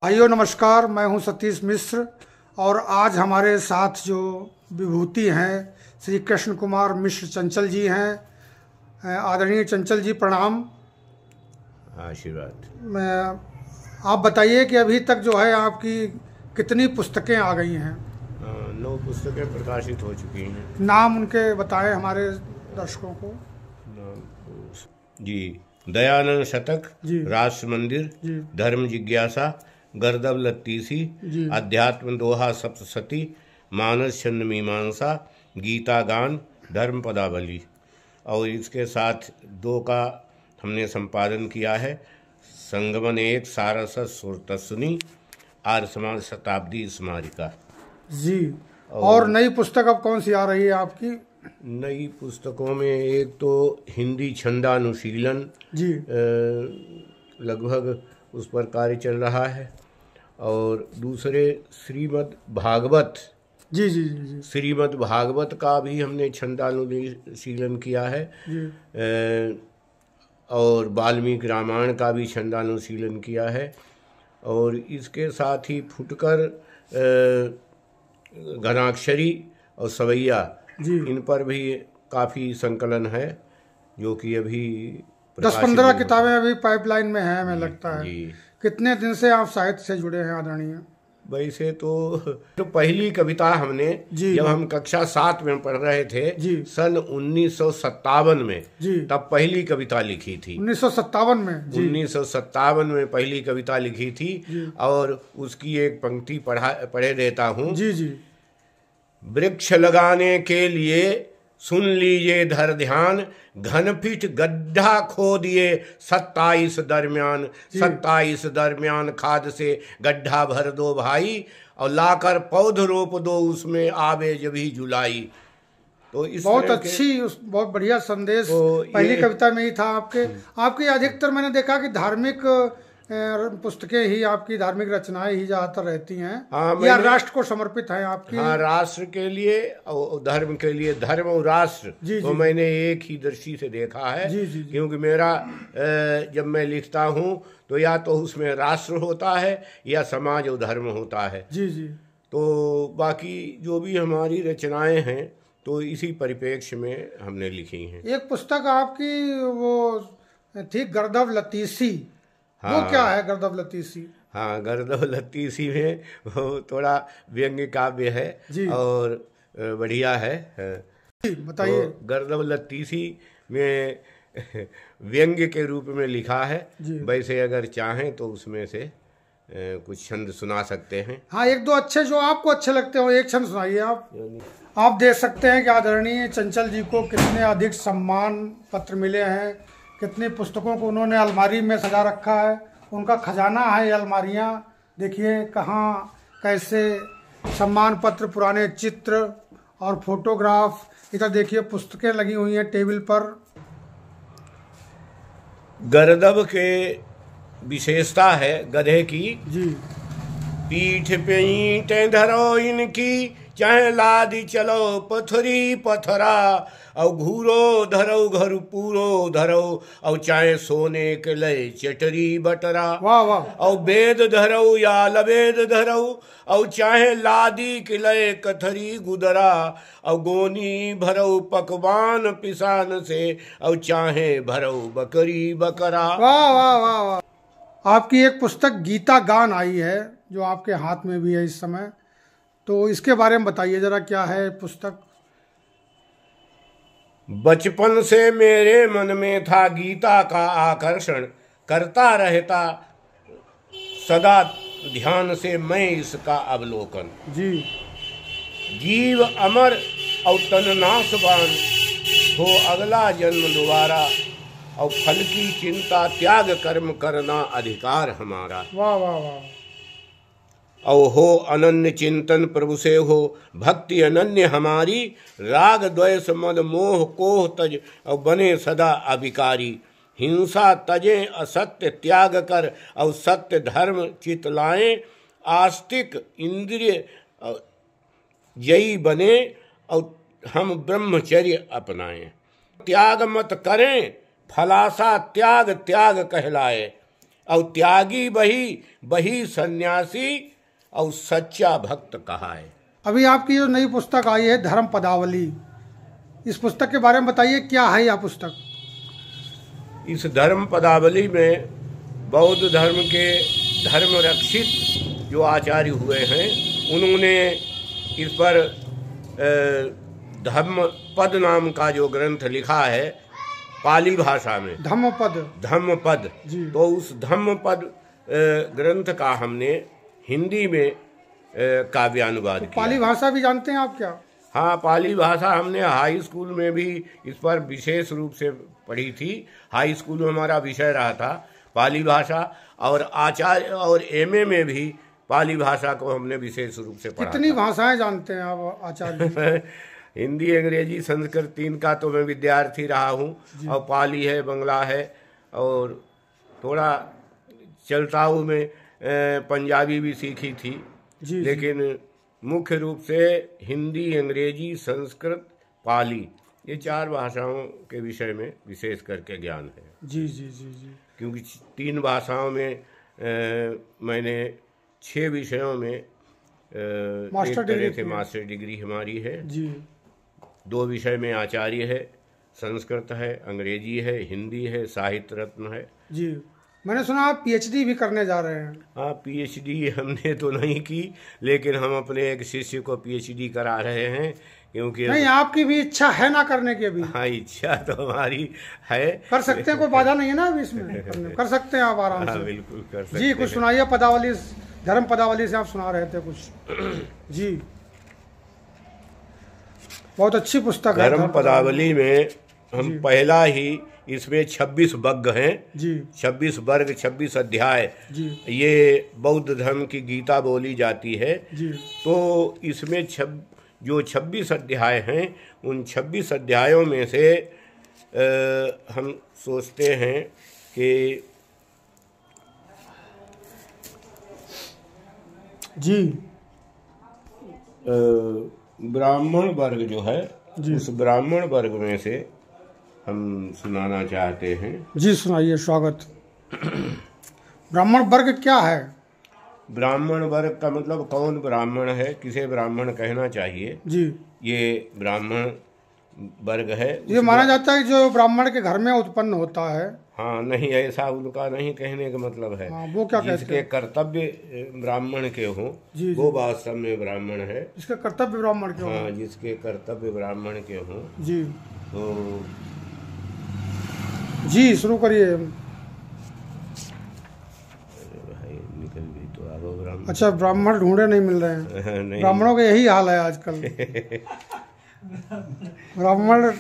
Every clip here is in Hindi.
भाइयों नमस्कार, मैं हूं सतीश मिश्र और आज हमारे साथ जो विभूति हैं श्री कृष्ण कुमार मिश्र चंचल जी हैं। आदरणीय चंचल जी प्रणाम। आशीर्वाद। मैं आप बताइए कि अभी तक जो है आपकी कितनी पुस्तकें आ गई हैं? 9 पुस्तकें प्रकाशित हो चुकी हैं। नाम उनके बताएं हमारे दर्शकों को। जी, दयानंद शतक, जी, राष्ट्र मंदिर, जी, धर्म जिज्ञासा, गर्दभ लत्तीसी, जी, अध्यात्म दोहा सप्तशती, मानस छंद मीमांसा, गीता गान, धर्म पदावली। और इसके साथ 2 का हमने संपादन किया है। संगमन 1 सारस्वत सुरतसुनी, आर्य समाज शताब्दी स्मारिका। जी। और नई पुस्तक अब कौन सी आ रही है आपकी? नई पुस्तकों में एक तो हिंदी छंदानुशीलन, जी, लगभग उस पर कार्य चल रहा है, और दूसरे श्रीमद् भागवत, जी, जी, जी, जी, श्रीमद् भागवत का भी हमने छंदानुशीलन किया है। जी, और वाल्मीकि रामायण का भी छंदानुशीलन किया है। और इसके साथ ही फुटकर, घनाक्षरी और सवैया, जी। इन पर भी काफ़ी संकलन है, जो कि अभी 10-15 किताबें अभी पाइपलाइन में हैं, हमें लगता है। जी। कितने दिन से आप साहित्य से जुड़े हैं आदरणीय? वैसे तो पहली कविता हमने जी, जब हम कक्षा 7 में पढ़ रहे थे, जी, सन 1957 में, जी, तब पहली कविता लिखी थी। 1957 में? जी, 1957 में पहली कविता लिखी थी। जी, और उसकी एक पंक्ति पढ़े देता हूँ। जी, जी, वृक्ष लगाने के लिए सुन लीजिए धर ध्यान, घनफिट गड्ढा खोदिए 27 दरमियान, 27 दरमियान खाद से गड्ढा भर दो भाई, और लाकर पौध रोप दो उसमें आवे जभी जुलाई। तो इस बहुत अच्छी, बहुत बढ़िया संदेश तो पहली कविता में ही था आपके। आपकी अधिकतर मैंने देखा कि धार्मिक पुस्तकें ही, आपकी धार्मिक रचनाएं ही ज्यादातर रहती हैं। हाँ, या राष्ट्र को समर्पित है आपकी? हाँ, राष्ट्र के लिए और धर्म के लिए, धर्म और राष्ट्र। जी, तो जी, मैंने एक ही दृष्टि से देखा है। जी, जी, जी, क्योंकि मेरा जब मैं लिखता हूँ तो या तो उसमें राष्ट्र होता है या समाज और धर्म होता है। जी, जी। तो बाकी जो भी हमारी रचनाएं हैं तो इसी परिप्रेक्ष्य में हमने लिखी हैं। एक पुस्तक आपकी वो थी गर्दभ लतीसी। वो हाँ, क्या है गर्दभ लतीसी? हाँ, गर्दभ लतीसी में वो थोड़ा व्यंग्य काव्य है। जी, और बढ़िया है। जी, बताइए। तो गर्दभ लतीसी में व्यंग्य के रूप में लिखा है। जी। वैसे अगर चाहें तो उसमें से कुछ छंद सुना सकते हैं। हाँ, 1-2 अच्छे जो आपको अच्छे लगते हो, एक छंद सुनाइए आप। आप देख सकते हैं कि आदरणीय चंचल जी को कितने अधिक सम्मान पत्र मिले हैं, कितनी पुस्तकों को उन्होंने अलमारी में सजा रखा है। उनका खजाना है ये अलमारियाँ। देखिए कहाँ कैसे सम्मान पत्र, पुराने चित्र और फोटोग्राफ। इधर देखिए पुस्तकें लगी हुई हैं टेबल पर। गर्दभ के विशेषता है गधे की। जी, पीठ पे ईंटें धरो इनकी, चाहे लादी चलो पथरी पथरा, और घूरो धरो घर पूरो धरो, और चाहे सोने के लय चटरी बटरा। वाह वाह। और वेद धरो या लवेद धरो, और चाहे लादी के लय कथरी गुदरा, और गोनी भरो पकवान पिसान से, और चाहे भरो बकरी बकरा। वाह वाह वाह वाह। आपकी एक पुस्तक गीता गान आई है जो आपके हाथ में भी है इस समय, तो इसके बारे में बताइए जरा, क्या है पुस्तक? बचपन से मेरे मन में था गीता का आकर्षण, करता रहता सदा ध्यान से मैं इसका अवलोकन। जी, जीव अमर और तन नाशवान हो अगला जन्म दोबारा, और फल की चिंता त्याग कर्म करना अधिकार हमारा। वाह वाह वाह। और हो अनन्य चिंतन प्रभु से हो भक्ति अनन्य हमारी, राग द्वेष मद मोह कोह तज और बने सदा अभिकारी, हिंसा तजे असत्य त्याग कर और सत्य धर्म चित लाएं, आस्तिक इंद्रिय जयी बने और हम ब्रह्मचर्य अपनाएं। त्याग मत करें फलासा त्याग त्याग कहलाए, और त्यागी वही सन्यासी और सच्चा भक्त कहा है। अभी आपकी जो नई पुस्तक आई है धर्म पदावली, इस पुस्तक के बारे में बताइए, क्या है यह पुस्तक? इस धर्म पदावली में बौद्ध धर्म के धर्म रक्षित जो आचार्य हुए हैं उन्होंने इस पर धम्म पद नाम का जो ग्रंथ लिखा है पाली भाषा में, धम्मपद। तो उस धम्मपद ग्रंथ का हमने हिंदी में काव्यानुवाद किया। पाली भाषा भी जानते हैं आप क्या? हाँ, पाली भाषा हमने हाई स्कूल में भी इस पर विशेष रूप से पढ़ी थी। हाई स्कूल में हमारा विषय रहा था पाली भाषा, और आचार्य और एमए में भी पाली भाषा को हमने विशेष रूप से पढ़ा। कितनी भाषाएं जानते हैं आप आचार्य? हिंदी, अंग्रेजी, संस्कृत, तीन का तो मैं विद्यार्थी रहा हूँ, और पाली है, बंगला है, और थोड़ा चलताऊ में पंजाबी भी सीखी थी। लेकिन मुख्य रूप से हिंदी, अंग्रेजी, संस्कृत, पाली, ये 4 भाषाओं के विषय में विशेष करके ज्ञान है। जी जी जी जी। क्योंकि 3 भाषाओं में मैंने 6 विषयों में मास्टर डिग्री हमारी है जी। 2 विषय में आचार्य है, संस्कृत है, अंग्रेजी है, हिंदी है, साहित्य रत्न है जी। मैंने सुना आप पीएचडी भी करने जा रहे हैं। हाँ, पीएचडी हमने तो नहीं की, लेकिन हम अपने एक शिष्य को पीएचडी करा रहे हैं। क्योंकि नहीं, आपकी भी इच्छा है ना करने की? अभी हाँ, इच्छा तो हमारी है। कर सकते हैं, कोई बाधा नहीं है ना अभी इसमें? कर सकते हैं आप आराम से। हाँ, बिल्कुल कर सकते जी। कुछ सुनाइए पदावली, धर्म पदावली से आप सुना रहे थे कुछ। जी, बहुत अच्छी पुस्तक है धर्म पदावली में। हम पहला ही इसमें 26 वर्ग हैं जी। 26 वर्ग, 26 अध्याय जी। ये बौद्ध धर्म की गीता बोली जाती है जी। तो इसमें जो 26 अध्याय हैं, उन 26 अध्यायों में से हम सोचते हैं कि जी ब्राह्मण वर्ग जो है, उस ब्राह्मण वर्ग में से हम सुनाना चाहते हैं। जी, सुनाइए, स्वागत। ब्राह्मण वर्ग क्या है? ब्राह्मण वर्ग का मतलब कौन ब्राह्मण है, किसे ब्राह्मण कहना चाहिए, जी। ये ब्राह्मण वर्ग है। ये माना जाता है जो ब्राह्मण के घर में उत्पन्न होता है। हाँ, नहीं, ऐसा उनका नहीं कहने का मतलब है। हाँ, वो क्या कहते हैं? जिसके कर्तव्य ब्राह्मण के हों, वो वास्तव में ब्राह्मण है। जिसके कर्तव्य ब्राह्मण के हों। हाँ, जिसके कर्तव्य ब्राह्मण के हों। जी। तो जी, शुरू करिए। निकल गई तो आगो ब्राह्मण। अच्छा, ब्राह्मण ढूंढे नहीं मिल रहे हैं। ब्राह्मणों का यही हाल है आजकल। ब्राह्मण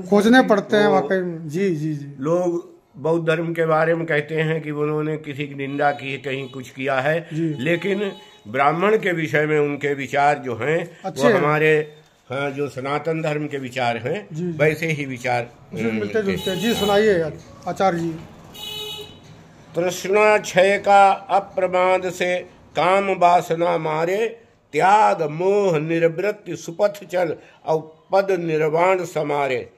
खोजने पड़ते हैं वाकई में। जी जी जी। लोग बौद्ध धर्म के बारे में कहते हैं कि उन्होंने किसी की निंदा की, कहीं कुछ किया है, लेकिन ब्राह्मण के विषय में उनके विचार जो हैं वो हमारे जो सनातन धर्म के विचार हैं वैसे ही विचार मिलते जुलते हैं। जी, सुनाइए आचार्य जी। तृष्णा क्षय का अप्रमाद से काम वासना मारे, त्याग मोह निर्वृत्ति सुपथ चल और पद निर्वाण समारे।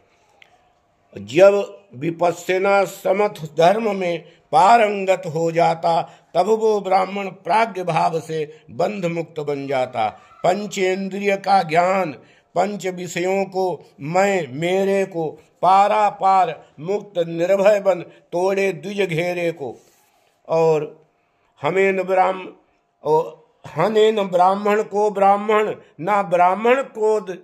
जब विपस्सना समथ धर्म में पारंगत हो जाता, तब वो ब्राह्मण प्राज्ञ भाव से बंध मुक्त बन जाता। पंचेंद्रिय का ज्ञान, पंच विषयों को, मैं मेरे को, पारा पार मुक्त निर्भय बन तोड़े द्विज घेरे को। और हमें ब्राह्मण को ब्राह्मण ना ब्राह्मण क्रोध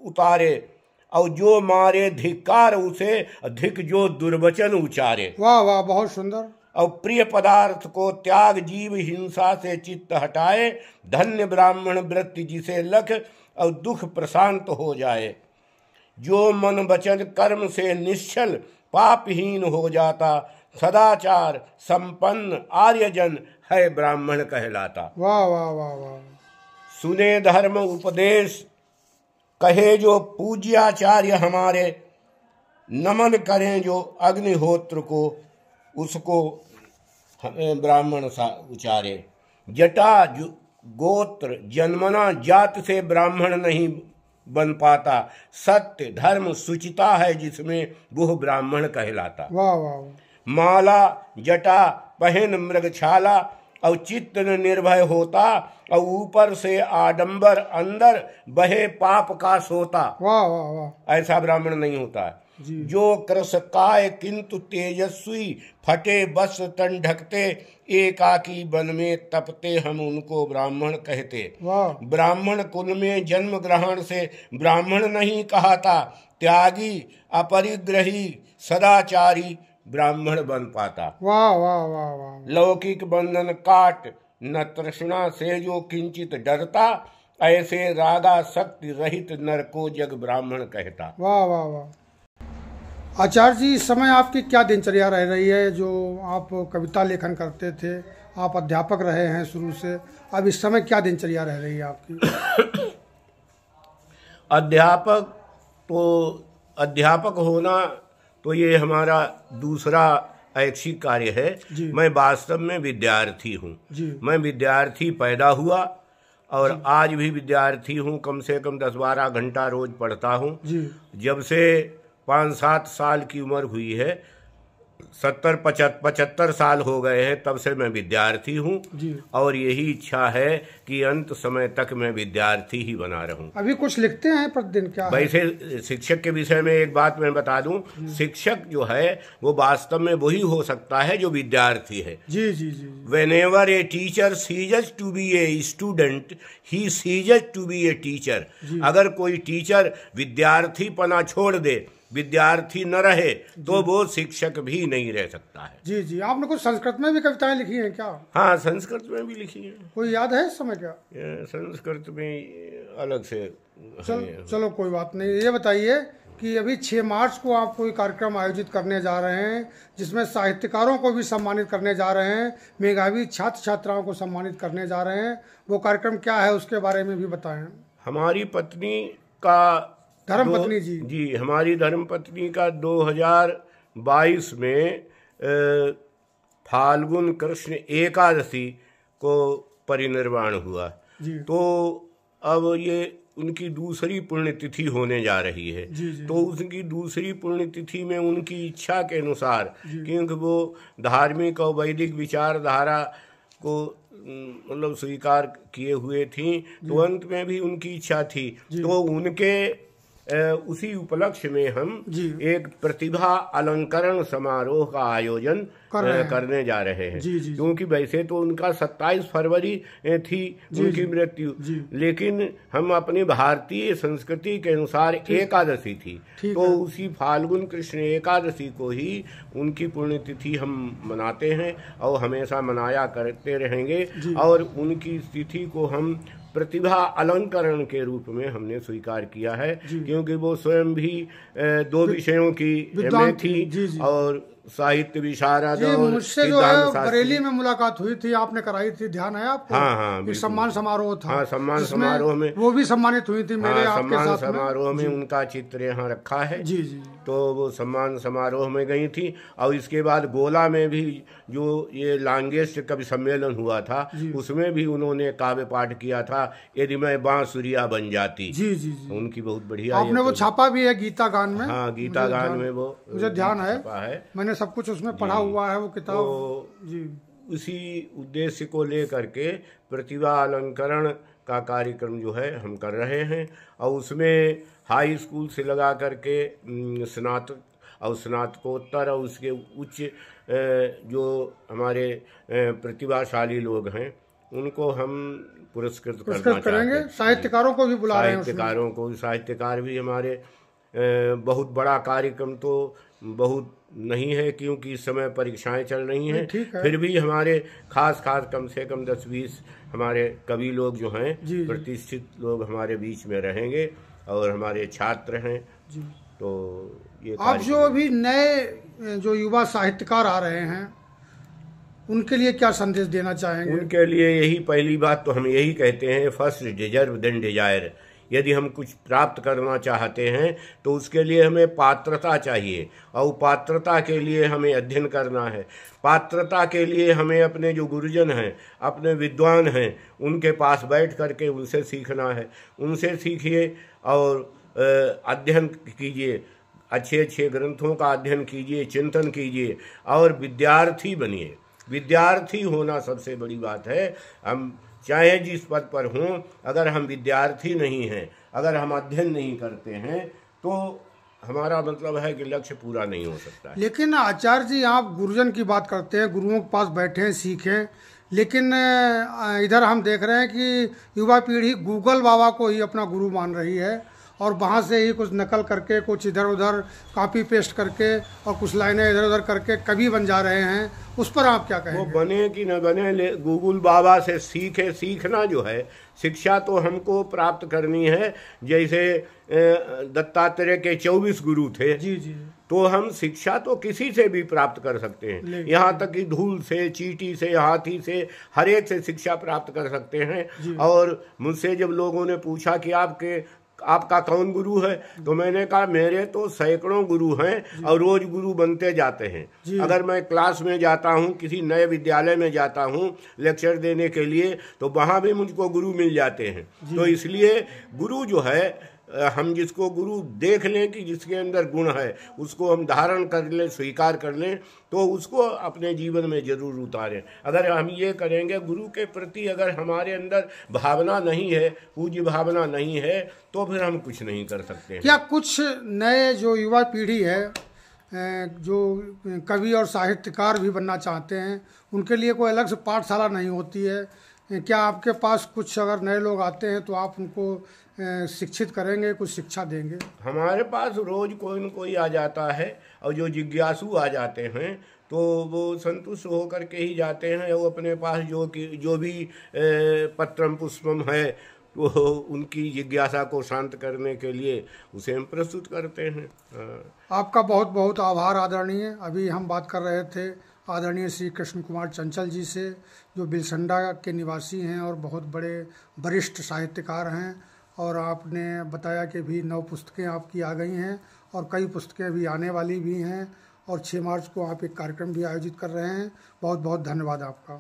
उतारे, और जो मारे धिक्कार उसे धिक जो दुर्वचन उचारे। वाह वाह, बहुत सुंदर। और प्रिय पदार्थ को त्याग जीव हिंसा से चित्त हटाए, धन्य ब्राह्मण वृत्ति जिसे लख और दुख प्रशांत हो जाए। जो मन वचन कर्म से निश्चल पापहीन हो जाता, सदाचार संपन्न आर्यजन है ब्राह्मण कहलाता। वाह वाह वाह वाह। सुने धर्म उपदेश कहे जो पूज्याचार्य हमारे, नमन करें जो अग्निहोत्र को, उसको ब्राह्मण सा उचारे। जटा गोत्र जन्मना जात से ब्राह्मण नहीं बन पाता, सत्य धर्म सुचिता है जिसमें वो ब्राह्मण कहलाता। वाह वाह। माला जटा पहन मृगछाला, और चित्त निर्भय होता, और ऊपर से आडंबर अंदर बहे पाप का सोता। वाह वाह वाह, ऐसा ब्राह्मण नहीं होता है। जी। जो कृष काय किंतु तेजस्वी, फटे बस तन ढकते, एकाकी वन में तपते, हम उनको ब्राह्मण कहते। वाह, ब्राह्मण कुल में जन्म ग्रहण से ब्राह्मण नहीं कहाता, त्यागी अपरिग्रही सदाचारी ब्राह्मण बन पाता। वाह वाह वाह वाह, लौकिक बंधन काट, न तृष्णा से जो किंचित डरता, ऐसे रागा शक्ति रहित नर को जग ब्राह्मण कहता। वाह वाह वाह। आचार्य जी, इस समय आपकी क्या दिनचर्या रह रही है? जो आप कविता लेखन करते थे, आप अध्यापक रहे हैं शुरू से, अब इस समय क्या दिनचर्या रह रही है आपकी? अध्यापक होना तो ये हमारा दूसरा ऐच्छिक कार्य है। मैं वास्तव में विद्यार्थी हूँ। मैं विद्यार्थी पैदा हुआ और आज भी विद्यार्थी हूँ। कम से कम 10-12 घंटा रोज पढ़ता हूँ। जब से 5-7 साल की उम्र हुई है, 70-75 साल हो गए हैं, तब से मैं विद्यार्थी हूँ। और यही इच्छा है कि अंत समय तक मैं विद्यार्थी ही बना रहूं। अभी कुछ लिखते हैं प्रतिदिन क्या? वैसे शिक्षक के विषय में एक बात मैं बता दूं, शिक्षक जो है वो वास्तव में वही हो सकता है जो विद्यार्थी है। जी जी जी। Whenever a teacher ceases to be a student, he ceases to be a teacher। अगर कोई टीचर विद्यार्थीपना छोड़ दे, विद्यार्थी न रहे, तो वो शिक्षक भी नहीं रह सकता है। जी जी। आपने कुछ संस्कृत में भी कविताएं लिखी हैं क्या? हाँ, संस्कृत में भी लिखी है। कोई याद है इस समय क्या? संस्कृत में अलग से चलो कोई बात नहीं। ये बताइए कि अभी 6 मार्च को आप कोई कार्यक्रम आयोजित करने जा रहे हैं, जिसमें साहित्यकारों को भी सम्मानित करने जा रहे हैं, मेधावी छात्र छात्राओं को सम्मानित करने जा रहे हैं। वो कार्यक्रम क्या है, उसके बारे में भी बताएं। हमारी पत्नी का धर्मपत्नी जी, हमारी धर्मपत्नी का 2022 में फाल्गुन कृष्ण एकादशी को परिनिर्वाण हुआ। तो अब ये उनकी दूसरी पुण्यतिथि होने जा रही है। तो उनकी दूसरी पुण्यतिथि में उनकी इच्छा के अनुसार, क्योंकि वो धार्मिक और वैदिक विचारधारा को मतलब स्वीकार किए हुए थी, तो अंत में भी उनकी इच्छा थी, तो उनके उसी उपलक्ष्य में हम एक प्रतिभा अलंकरण समारोह का आयोजन करने जा रहे हैं। क्योंकि वैसे तो उनका 27 फरवरी थी उनकी मृत्यु, लेकिन हम अपनी भारतीय संस्कृति के अनुसार एकादशी थी, तो उसी फाल्गुन कृष्ण एकादशी को ही उनकी पुण्यतिथि हम मनाते हैं और हमेशा मनाया करते रहेंगे। और उनकी तिथि को हम प्रतिभा अलंकरण के रूप में हमने स्वीकार किया है, क्योंकि वो स्वयं भी 2 विषयों की एमए थी और साहित्य विशारद। मुझसे जो है बरेली में मुलाकात हुई थी, आपने कराई थी, ध्यान है आपको? हाँ, सम्मान समारोह था। हाँ, सम्मान समारोह में वो भी सम्मानित हुई थी मेरे आपके साथ। सम्मान समारोह में उनका चित्र यहाँ रखा है। जी जी। तो वो सम्मान समारोह में गई थी। और इसके बाद गोला में भी जो ये लांगेस्ट कवि सम्मेलन हुआ था, उसमें भी उन्होंने काव्य पाठ किया था, यदि मैं बांसुरिया बन जाती। जी जी जी। उनकी बहुत बढ़िया, आपने वो छापा भी है गीता गान में? हाँ, गीता गान में वो मुझे ध्यान है, मैंने सब कुछ उसमें पढ़ा हुआ है वो किताब। तो जी, उसी उद्देश्य को लेकर के प्रतिभा अलंकरण का कार्यक्रम जो है हम कर रहे हैं। और उसमें हाई स्कूल से लगा करके स्नातक और स्नातकोत्तर और उसके उच्च जो हमारे प्रतिभाशाली लोग हैं, उनको हम पुरस्कृत करना करेंगे। साहित्यकारों को भी बुला रहे हैं। साहित्यकारों को, साहित्यकार भी हमारे बहुत बड़ा कार्यक्रम तो बहुत नहीं है, क्योंकि इस समय परीक्षाएं चल रही हैं। फिर भी हमारे खास कम से कम 10-20 हमारे कवि लोग जो हैं, प्रतिष्ठित लोग हमारे बीच में रहेंगे और हमारे छात्र हैं। तो ये आप जो अभी नए जो युवा साहित्यकार आ रहे हैं, उनके लिए क्या संदेश देना चाहेंगे? उनके लिए यही, पहली बात तो हम यही कहते हैं, फर्स्ट डिजर्व देन डिजायर। यदि हम कुछ प्राप्त करना चाहते हैं तो उसके लिए हमें पात्रता चाहिए, और पात्रता के लिए हमें अध्ययन करना है। पात्रता के लिए हमें अपने जो गुरुजन हैं, अपने विद्वान हैं, उनके पास बैठ करके उनसे सीखना है। उनसे सीखिए और अध्ययन कीजिए। अच्छे अच्छे ग्रंथों का अध्ययन कीजिए, चिंतन कीजिए और विद्यार्थी बनिए। विद्यार्थी होना सबसे बड़ी बात है। हम चाहे जिस पद पर हों, अगर हम विद्यार्थी नहीं हैं, अगर हम अध्ययन नहीं करते हैं, तो हमारा मतलब है कि लक्ष्य पूरा नहीं हो सकता है। लेकिन आचार्य जी, आप गुरुजन की बात करते हैं, गुरुओं के पास बैठे हैं, सीखें, लेकिन इधर हम देख रहे हैं कि युवा पीढ़ी गूगल बाबा को ही अपना गुरु मान रही है और वहाँ से ही कुछ नकल करके, कुछ इधर उधर कॉपी पेस्ट करके और कुछ लाइनें इधर उधर करके कवि बन जा रहे हैं। उस पर आप क्या कहेंगे? वो बने कि न बने, गूगल बाबा से सीखे। सीखना जो है, शिक्षा तो हमको प्राप्त करनी है। जैसे दत्तात्रेय के 24 गुरु थे, जी जी, तो हम शिक्षा तो किसी से भी प्राप्त कर सकते हैं। यहाँ तक कि धूल से, चींटी से, हाथी से, हर एक से शिक्षा प्राप्त कर सकते हैं। और मुझसे जब लोगों ने पूछा कि आपका कौन गुरु है, तो मैंने कहा मेरे तो सैकड़ों गुरु हैं और रोज गुरु बनते जाते हैं। अगर मैं क्लास में जाता हूँ, किसी नए विद्यालय में जाता हूँ लेक्चर देने के लिए, तो वहाँ भी मुझको गुरु मिल जाते हैं। तो इसलिए गुरु जो है, हम जिसको गुरु देख लें कि जिसके अंदर गुण है, उसको हम धारण कर लें, स्वीकार कर लें, तो उसको अपने जीवन में जरूर उतारें। अगर हम ये करेंगे, गुरु के प्रति अगर हमारे अंदर भावना नहीं है, पूज्य भावना नहीं है, तो फिर हम कुछ नहीं कर सकते हैं। क्या कुछ नए जो युवा पीढ़ी है, जो कवि और साहित्यकार भी बनना चाहते हैं, उनके लिए कोई अलग से पाठशाला नहीं होती है? क्या आपके पास कुछ अगर नए लोग आते हैं तो आप उनको शिक्षित करेंगे, कुछ शिक्षा देंगे? हमारे पास रोज कोई न कोई आ जाता है, और जो जिज्ञासु आ जाते हैं तो वो संतुष्ट होकर के ही जाते हैं। वो अपने पास जो भी पत्रम पुष्पम है, तो उनकी जिज्ञासा को शांत करने के लिए उसे हम प्रस्तुत करते हैं। आपका बहुत बहुत आभार आदरणीय। अभी हम बात कर रहे थे आदरणीय श्री कृष्ण कुमार चंचल जी से, जो बिलसंडा के निवासी हैं और बहुत बड़े वरिष्ठ साहित्यकार हैं। और आपने बताया कि भी 9 पुस्तकें आपकी आ गई हैं और कई पुस्तकें भी आने वाली भी हैं, और 6 मार्च को आप एक कार्यक्रम भी आयोजित कर रहे हैं। बहुत बहुत धन्यवाद आपका।